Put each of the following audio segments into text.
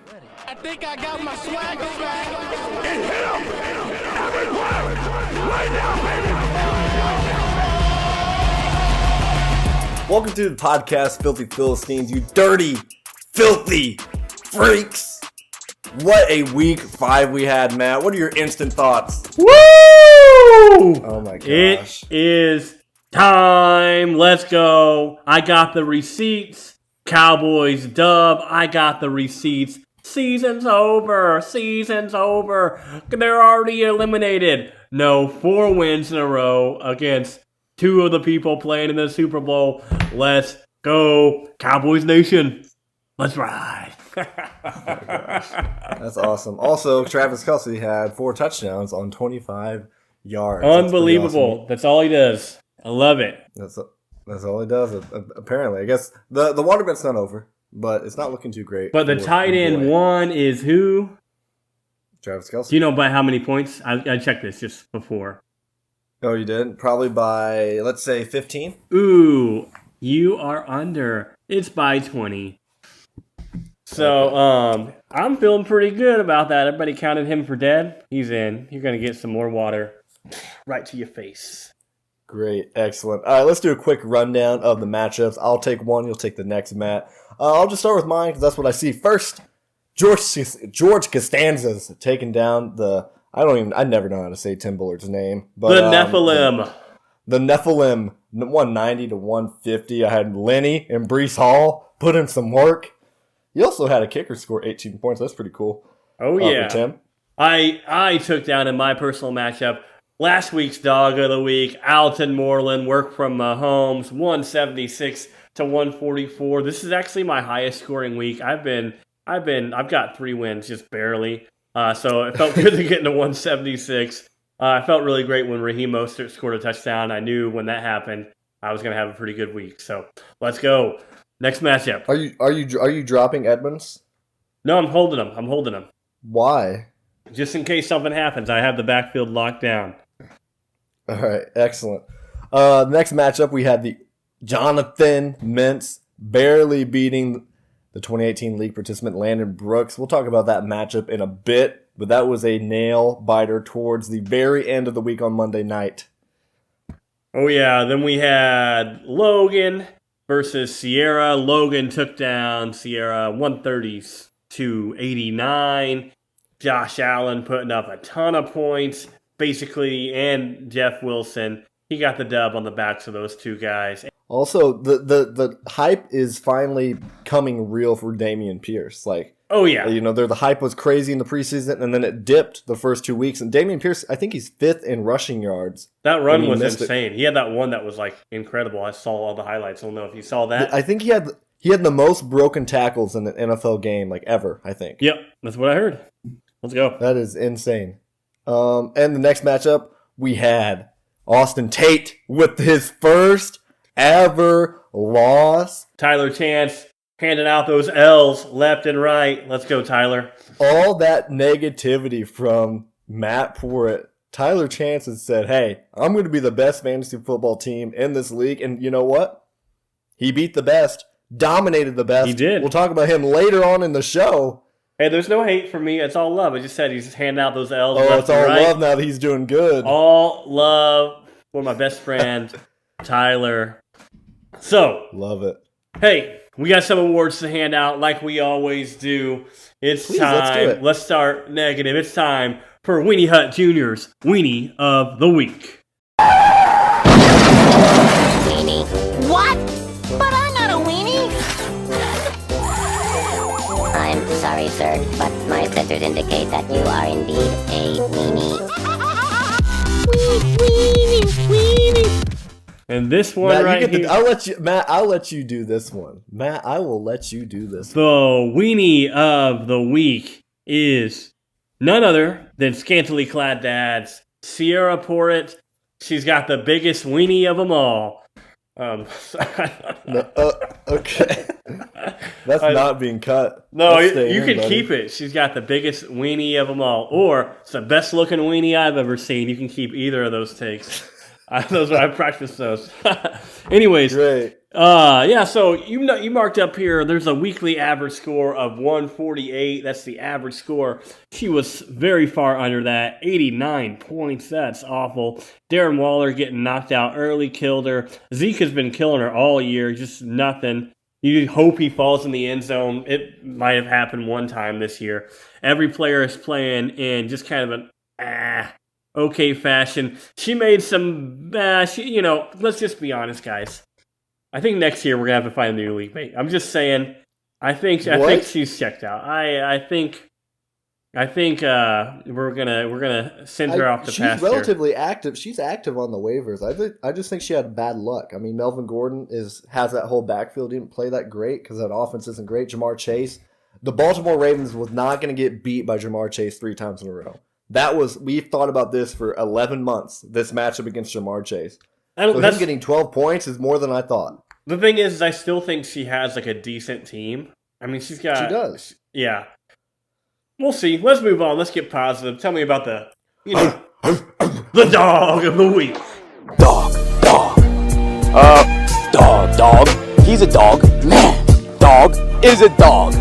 I think I got my swagger back. And hit him! Every pirate! Right now, baby! Welcome to the podcast, Filthy Philistines, you dirty, filthy freaks. What a week 5 we had, Matt. What are your instant thoughts? Woo! Oh my gosh. It is time. Let's go. I got the receipts. Cowboys dub. I got the receipts. Season's over. Season's over. They're already eliminated. No, 4 wins in a row against 2 of the people playing in the Super Bowl. Let's go. Cowboys Nation. Let's ride. Oh my gosh. That's awesome. Also, Travis Kelce had 4 touchdowns on 25 yards. Unbelievable. Awesome. That's all he does. I love it. That's all he does, apparently. I guess the water bet's not over, but it's not looking too great. But the tight end one is who? Travis Kelce. Do you know by how many points? I checked this just before. Oh, you did? Probably by, let's say, 15? Ooh, you are under. It's by 20. So, I'm feeling pretty good about that. Everybody counted him for dead. He's in. You're going to get some more water right to your face. Great. Excellent. All right, let's do a quick rundown of the matchups. I'll take one. You'll take the next, Matt. I'll just start with mine because that's what I see. First, George Costanza's taking down I never know how to say Tim Bullard's name. But, the Nephilim. The Nephilim, 190 to 150. I had Lenny and Breece Hall put in some work. He also had a kicker score 18 points. That's pretty cool. Oh, yeah. For Tim. I took down in my personal matchup last week's dog of the week, Alton Moreland, worked from Mahomes, 176 to 144. This is actually my highest scoring week. I've got 3 wins, just barely. So it felt good to get into 176. I felt really great when Raheem Mostert scored a touchdown. I knew when that happened, I was going to have a pretty good week. So let's go. Next matchup. Are you dropping Edmonds? No, I'm holding him. Why? Just in case something happens, I have the backfield locked down. All right, excellent. Next matchup, we had the Jonathan Mintz barely beating the 2018 league participant Landon Brooks. We'll talk about that matchup in a bit, but that was a nail-biter towards the very end of the week on Monday night. Oh, yeah. Then we had Logan versus Sierra. Logan took down Sierra 130 to 89. Josh Allen putting up a ton of points, basically, and Jeff Wilson. He got the dub on the backs of those 2 guys. Also, the hype is finally coming real for Dameon Pierce. Oh, yeah. The hype was crazy in the preseason, and then it dipped the first 2 weeks. And Dameon Pierce, I think he's 5th in rushing yards. That run was insane. He had that one that was, incredible. I saw all the highlights. I don't know if you saw that. I think he had the most broken tackles in an NFL game, ever, I think. Yep, that's what I heard. Let's go. That is insane. And the next matchup, we had Austin Tate with his first ever loss. Tyler Chance handing out those L's left and right. Let's go, Tyler. All that negativity from Matt Porritt. Tyler Chance has said, hey, I'm going to be the best fantasy football team in this league. And you know what? He beat the best, dominated the best. He did. We'll talk about him later on in the show. Hey, there's no hate for me. It's all love. I just said he's handing out those L's. Oh, it's all right. love now that he's doing good. All love for my best friend, Tyler. So, love it. Hey, we got some awards to hand out like we always do. It's Please, time. let's do it. Let's start negative. It's time for Weenie Hut Jr.'s Weenie of the Week. Weenie. What? But I'm not a weenie. I'm sorry, sir, but my sensors indicate that you are indeed a weenie. Weenie. And this one Matt, right here. I'll let you do this one. Matt, I will let you do this The Weenie of the Week is none other than Scantily Clad Dad's Sierra Porritt. She's got the biggest weenie of them all. Okay. That's not being cut. No, you you can keep it. She's got the biggest weenie of them all. Or it's the best looking weenie I've ever seen. You can keep either of those takes. I practiced those. Anyways, Great. Yeah, so you marked up here, there's a weekly average score of 148. That's the average score. She was very far under that. 89 points. That's awful. Darren Waller getting knocked out early killed her. Zeke has been killing her all year. Just nothing. You hope he falls in the end zone. It might have happened one time this year. Every player is playing in just kind of an okay fashion. She made some, let's just be honest, guys. I think next year we're gonna have to find a new league mate. I'm just saying. I think she's checked out. I think we're gonna send her off the pasture. She's relatively active. She's active on the waivers. I just think she had bad luck. I mean, Melvin Gordon has that whole backfield. Didn't play that great because that offense isn't great. Jamar Chase, the Baltimore Ravens was not going to get beat by Jamar Chase 3 times in a row. We've thought about this for 11 months. This matchup against Jamar Chase. So him getting 12 points is more than I thought. The thing is I still think she has like a decent team. I mean, she does. Yeah. We'll see. Let's move on. Let's get positive. Tell me about the dog of the week. Dog. Dog. He's a dog. Man, dog is a dog.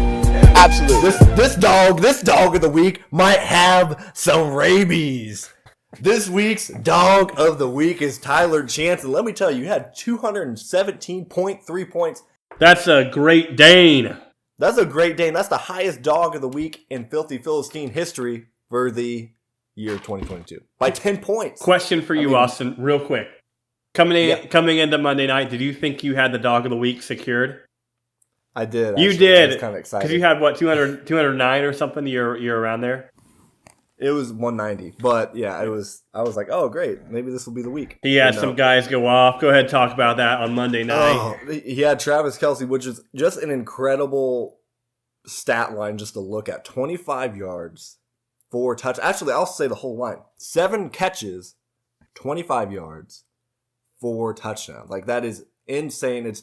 Absolutely. This dog of the week might have some rabies. This week's dog of the week is Tyler Chance. And let me tell you, he had 217.3 points. That's a Great Dane. That's a Great Dane. That's the highest dog of the week in Filthy Philistine history for the year 2022. By 10 points. Question for you, Austin, real quick. Coming into Monday night, did you think you had the dog of the week secured? I did. You did. I was kind of excited. Because you had, 209 or something? You're around there? It was 190. But, yeah, I was like, oh, great. Maybe this will be the week. He had some guys go off. Go ahead and talk about that on Monday night. Oh, he had Travis Kelce, which is just an incredible stat line just to look at. 25 yards, 4 touchdowns. Actually, I'll say the whole line. 7 catches, 25 yards, 4 touchdowns. Like, that is insane. It's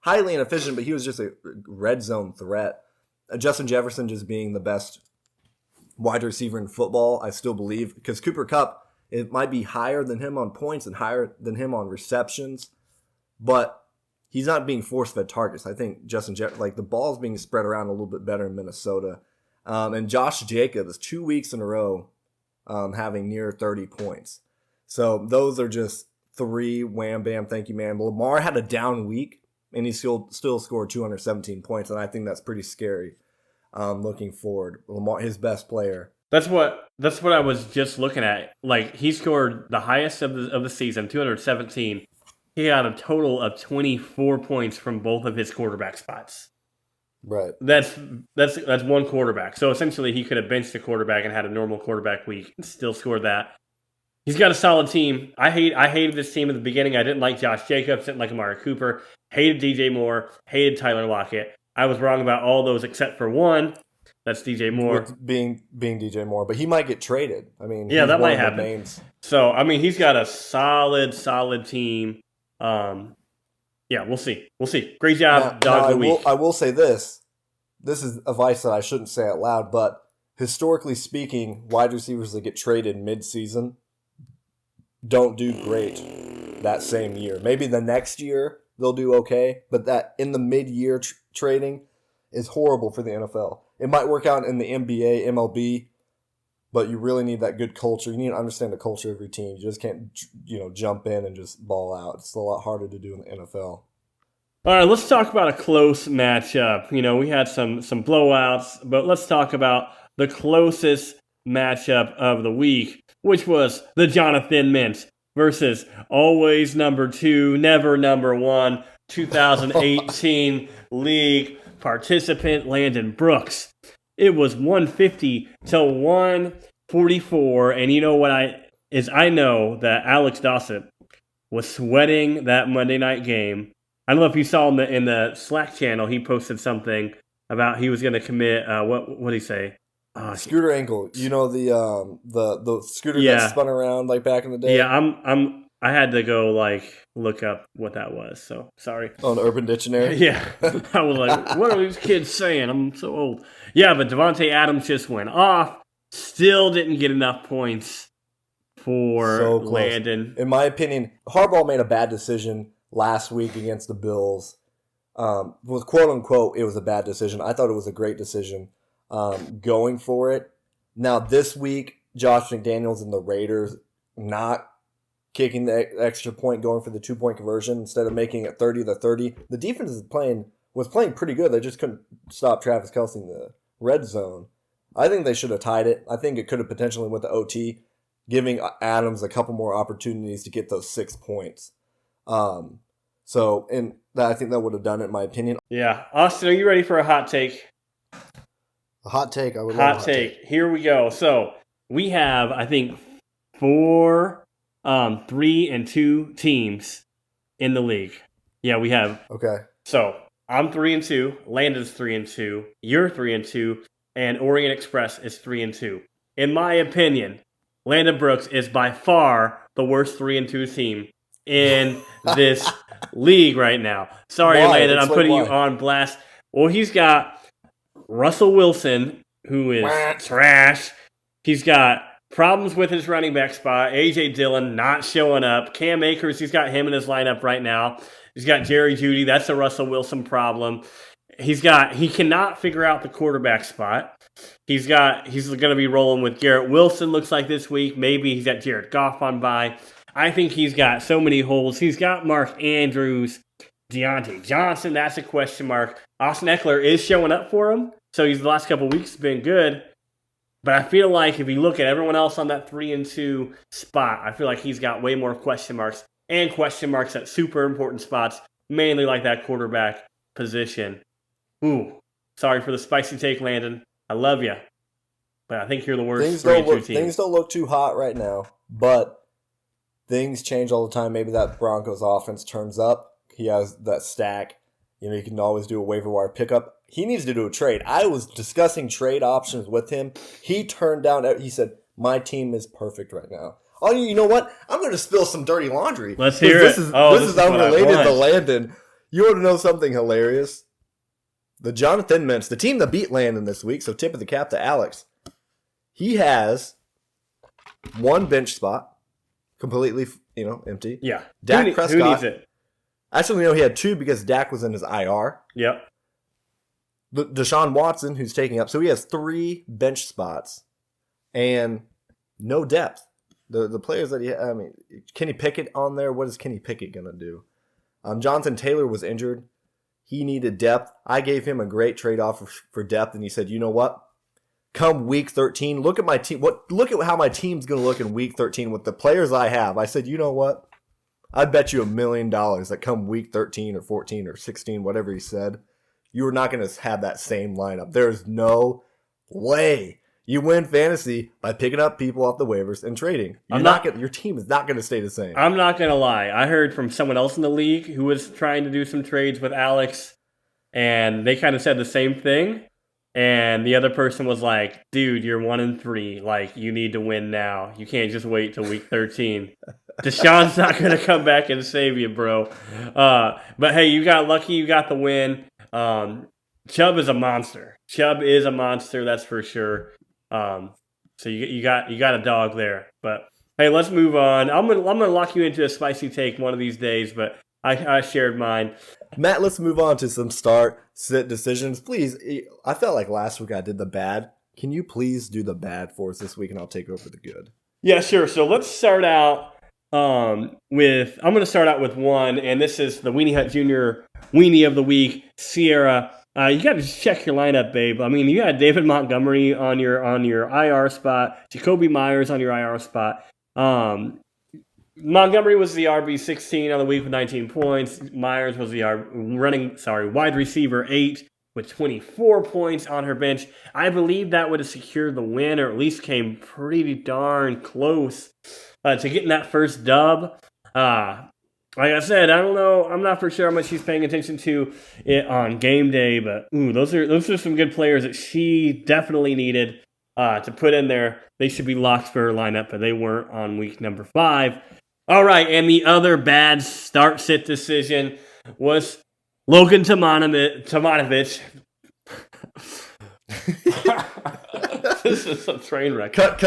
highly inefficient, but he was just a red zone threat. Justin Jefferson just being the best wide receiver in football, I still believe, because Cooper Kupp, it might be higher than him on points and higher than him on receptions, but he's not being force-fed targets. I think Justin Jefferson, like the ball's being spread around a little bit better in Minnesota. And Josh Jacobs, 2 weeks in a row, having near 30 points. So those are just 3 wham, bam, thank you, man. Lamar had a down week, and he still scored 217 points, and I think that's pretty scary. Looking forward, Lamar, his best player. That's what I was just looking at. Like, he scored the highest of the season, 217. He had a total of 24 points from both of his quarterback spots. Right. That's one quarterback. So essentially, he could have benched the quarterback and had a normal quarterback week and still scored that. He's got a solid team. I hated this team at the beginning. I didn't like Josh Jacobs, didn't like Amari Cooper, hated DJ Moore, hated Tyler Lockett. I was wrong about all those except for one. That's DJ Moore. With being DJ Moore, but he might get traded. I mean, yeah, that might happen. So, I mean, he's got a solid team. Yeah, we'll see. Great job, dog of the week. I will say this. This is advice that I shouldn't say out loud, but historically speaking, wide receivers that get traded mid-season don't do great that same year. Maybe the next year they'll do okay, but that in the mid-year trading is horrible for the NFL. It might work out in the NBA, MLB, but you really need that good culture. You need to understand the culture of your team. You just can't, jump in and just ball out. It's a lot harder to do in the NFL. All right, let's talk about a close matchup. We had some blowouts, but let's talk about the closest matchup of the week, which was the Jonathan Mintz versus always number 2, never number 1, 2018 league participant Landon Brooks. It was 150 to 144, and you know what I know that Alex Dawson was sweating that Monday night game. I don't know if you saw him in the Slack channel. He posted something about he was going to commit. What did he say? Scooter ankle. The scooter that spun around like back in the day. Yeah, I had to go look up what that was. So sorry. On Urban Dictionary. Yeah, I was like, what are these kids saying? I'm so old. Yeah, but Devontae Adams just went off. Still didn't get enough points for Landon. In my opinion, Harbaugh made a bad decision last week against the Bills was quote unquote, it was a bad decision. I thought it was a great decision going for it. Now this week, Josh McDaniels and the Raiders not kicking the extra point, going for the 2-point conversion instead of making it 30-30. The defense was playing pretty good. They just couldn't stop Travis Kelce in the red zone. I think they should have tied it. I think it could have potentially went to OT, giving Adams a couple more opportunities to get those 6 points. And I think that would have done it, in my opinion. Yeah. Austin, are you ready for a hot take? A hot take? I would love a hot take. Here we go. So we have, I think, 4 3-2 teams in the league. Yeah, we have. Okay. So I'm 3-2. Landon's 3-2. You're 3-2. And Orient Express is 3-2. In my opinion, Landon Brooks is by far the worst 3-2 team in this league right now. Sorry, Why? Landon, I'm putting you why? on blast. Well, he's got Russell Wilson, who is trash. He's got problems with his running back spot. A.J. Dillon not showing up. Cam Akers, he's got him in his lineup right now. He's got Jerry Jeudy. That's a Russell Wilson problem. He cannot figure out the quarterback spot. He's going to be rolling with Garrett Wilson, looks like this week. Maybe he's got Jared Goff on bye. I think he's got so many holes. He's got Mark Andrews, Deontay Johnson. That's a question mark. Austin Eckler is showing up for him. So the last couple of weeks has been good. But I feel like if you look at everyone else on that 3-2 spot, I feel like he's got way more question marks and question marks at super important spots, mainly like that quarterback position. Ooh, sorry for the spicy take, Landon. I love you. But I think you're the worst 3-2 team. Things don't look too hot right now, but things change all the time. Maybe that Broncos offense turns up. He has that stack. You can always do a waiver wire pickup. He needs to do a trade. I was discussing trade options with him. He turned down. He said, my team is perfect right now. Oh, you know what? I'm going to spill some dirty laundry. Let's hear it. This is unrelated to Landon. You want to know something hilarious? The Jonathan Mintz, the team that beat Landon this week, so tip of the cap to Alex. He has 1 bench spot, completely, empty. Yeah. Dak Prescott. Who needs it? Actually, no, he had 2 because Dak was in his IR. Yep. Deshaun Watson, who's taking up. So he has 3 bench spots and no depth. The players that Kenny Pickett on there. What is Kenny Pickett going to do? Jonathan Taylor was injured. He needed depth. I gave him a great trade-off for depth, and he said, you know what? Come week 13, look at my team. Look at how my team's going to look in week 13 with the players I have. I said, you know what? I bet you $1 million that come week 13 or 14 or 16, whatever he said, you are not going to have that same lineup. There's no way. You win fantasy by picking up people off the waivers and trading. Your team is not going to stay the same. I'm not going to lie. I heard from someone else in the league who was trying to do some trades with Alex, and they kind of said the same thing. And the other person was like, dude, you're 1-3. Like, you need to win now. You can't just wait till week 13. Deshaun's not going to come back and save you, bro. But, hey, you got lucky. You got the win. Chubb is a monster. That's for sure. So you got a dog there. But, hey, let's move on. I'm gonna lock you into a spicy take one of these days, but I shared mine. Matt, let's move on to some start-sit decisions. Please, I felt like last week I did the bad. Can you please do the bad for us this week, and I'll take over the good? Yeah, sure. So let's start out with – I'm going to start out with one, and this is the Weenie Hut Jr. Weenie of the Week, Sierra. You got to check your lineup, babe. I mean, you got David Montgomery on your IR spot, Jacoby Myers on your IR spot. Montgomery was the RB16 on the week with 19 points. Myers was the wide receiver 8 with 24 points on her bench. I believe that would have secured the win, or at least came pretty darn close to getting that first dub. Like I said, I don't know. I'm not for sure how much she's paying attention to it on game day, but those are some good players that she definitely needed to put in there. They should be locked for her lineup, but they weren't on week number 5. All right, and the other bad start-sit decision was Logan Tomanovich. This is a train wreck. Cut.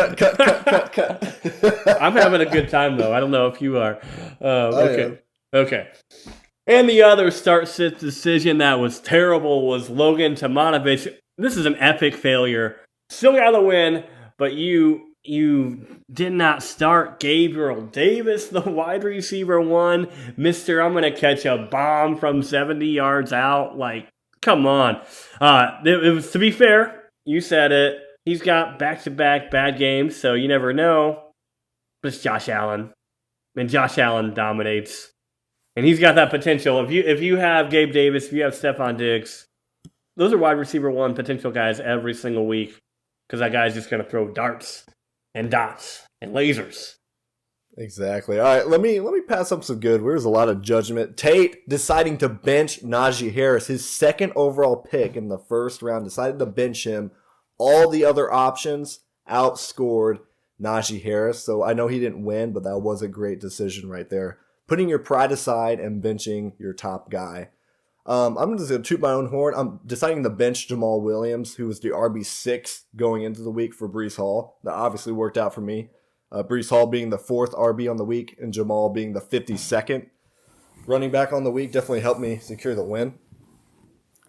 I'm having a good time, though. I don't know if you are. Okay. Okay. And the other start-sit decision that was terrible was Logan Tomanovich. This is an epic failure. Still got the win, but you did not start Gabriel Davis, the wide receiver one. Mr. I'm going to catch a bomb from 70 yards out. Like, come on. It was, to be fair, you said it. He's got back-to-back bad games, so you never know. But it's Josh Allen. And Josh Allen dominates. And he's got that potential. If you have Gabe Davis, if you have Stephon Diggs, those are wide receiver one potential guys every single week. Because that guy's just going to throw darts and dots and lasers. Exactly. All right, let me pass up some good. There's a lot of judgment. Tate deciding to bench Najee Harris, his second overall pick in the first round, decided to bench him. All the other options outscored Najee Harris. So I know he didn't win, but that was a great decision right there. Putting your pride aside and benching your top guy. I'm just going to toot my own horn. I'm deciding to bench Jamal Williams, who was the RB6 going into the week for Breece Hall. That obviously worked out for me. Breece Hall being the 4th RB on the week and Jamal being the 52nd running back on the week definitely helped me secure the win.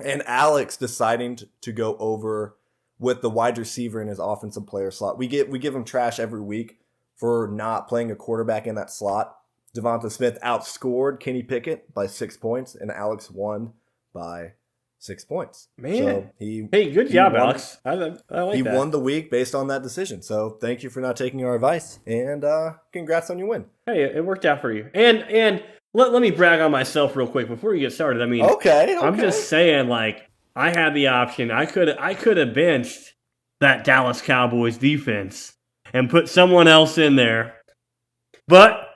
And Alex deciding to go over with the wide receiver in his offensive player slot. We give him trash every week for not playing a quarterback in that slot. Devonta Smith outscored Kenny Pickett by 6 points, and Alex won by 6 points. Man, so good job, Alex. I like that. He won the week based on that decision. So thank you for not taking our advice, and congrats on your win. Hey, it worked out for you. And let me brag on myself real quick before you get started. I mean, okay. I'm just saying, like, I had the option. I could have benched that Dallas Cowboys defense and put someone else in there, but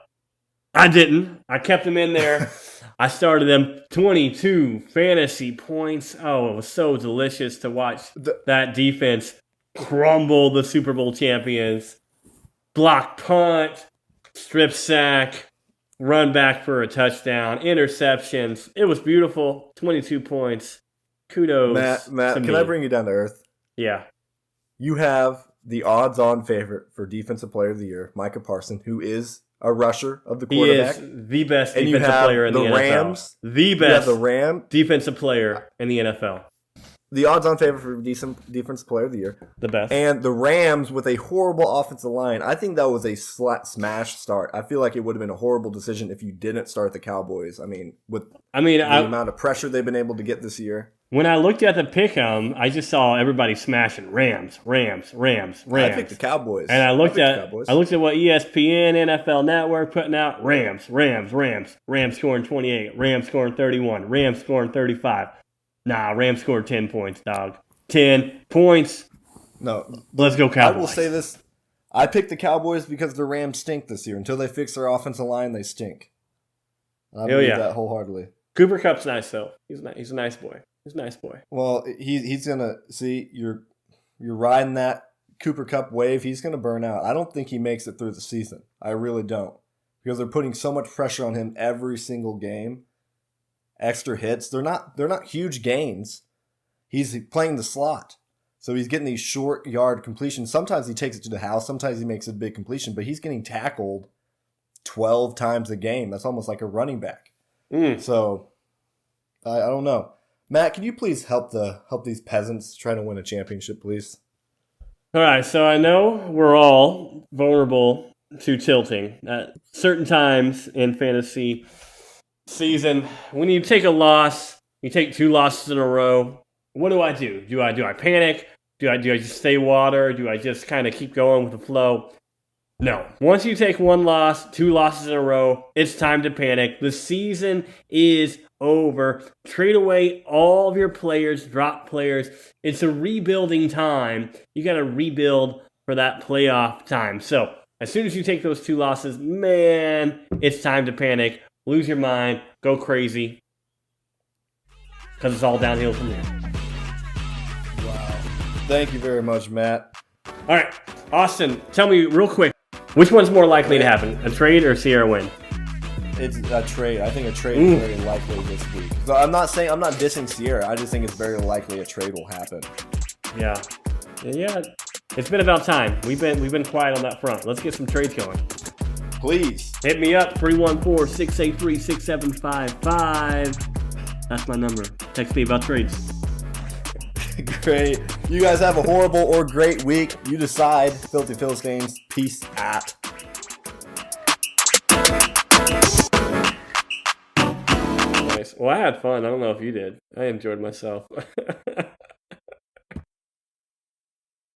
I didn't. I kept them in there. I started them 22 fantasy points. Oh, it was so delicious to watch that defense crumble the Super Bowl champions. Block punt, strip sack, run back for a touchdown, interceptions. It was beautiful. 22 points. Kudos. Matt, can I bring you down to earth? Yeah. You have the odds-on favorite for Defensive Player of the Year, Micah Parsons, who is a rusher of the quarterback. He is the best and defensive player in the NFL. Rams, the best the Rams defensive player in the NFL. The odds-on favorite for Defensive Player of the Year. The best. And the Rams with a horrible offensive line. I think that was a smash start. I feel like it would have been a horrible decision if you didn't start the Cowboys. I mean, with the amount of pressure they've been able to get this year. When I looked at the pick'em, I just saw everybody smashing Rams. I picked the Cowboys. And I looked at what ESPN, NFL Network putting out. Rams. Rams scoring 28. Rams scoring 31. Rams scoring 35. Nah, Rams scored 10 points, dog. 10 points. No. Let's go Cowboys. I will say this. I picked the Cowboys because the Rams stink this year. Until they fix their offensive line, they stink. I believe that wholeheartedly. Cooper Kupp's nice, though. He's a nice boy. He's a nice boy. Well, he's gonna see you're riding that Cooper Kupp wave. He's gonna burn out. I don't think he makes it through the season. I really don't, because they're putting so much pressure on him every single game. Extra hits. They're not huge gains. He's playing the slot, so he's getting these short yard completions. Sometimes he takes it to the house. Sometimes he makes a big completion, but he's getting tackled 12 times a game. That's almost like a running back. So I don't know. Matt, can you please help these peasants try to win a championship, please? All right, so I know we're all vulnerable to tilting at certain times in fantasy season. When you take a loss, you take 2 losses in a row. What do I do? Do I panic? Do I just stay water? Do I just kind of keep going with the flow? No. Once you take 1 loss, 2 losses in a row, it's time to panic. The season is over. Trade away all of your players, drop players. It's a rebuilding time. You got to rebuild for that playoff time. So as soon as you take those 2 losses, man, it's time to panic. Lose your mind. Go crazy. Because it's all downhill from there. Wow. Thank you very much, Matt. All right. Austin, tell me real quick, which one's more likely to happen? A trade or Sierra win? It's a trade. I think a trade is very likely this week. So I'm not dissing Sierra. I just think it's very likely a trade will happen. Yeah. It's been about time. We've been quiet on that front. Let's get some trades going. Please. Hit me up, 314-683-6755. That's my number. Text me about trades. Great. You guys have a horrible or great week. You decide. Filthy Philistines. Peace out. Nice. Well, I had fun. I don't know if you did. I enjoyed myself.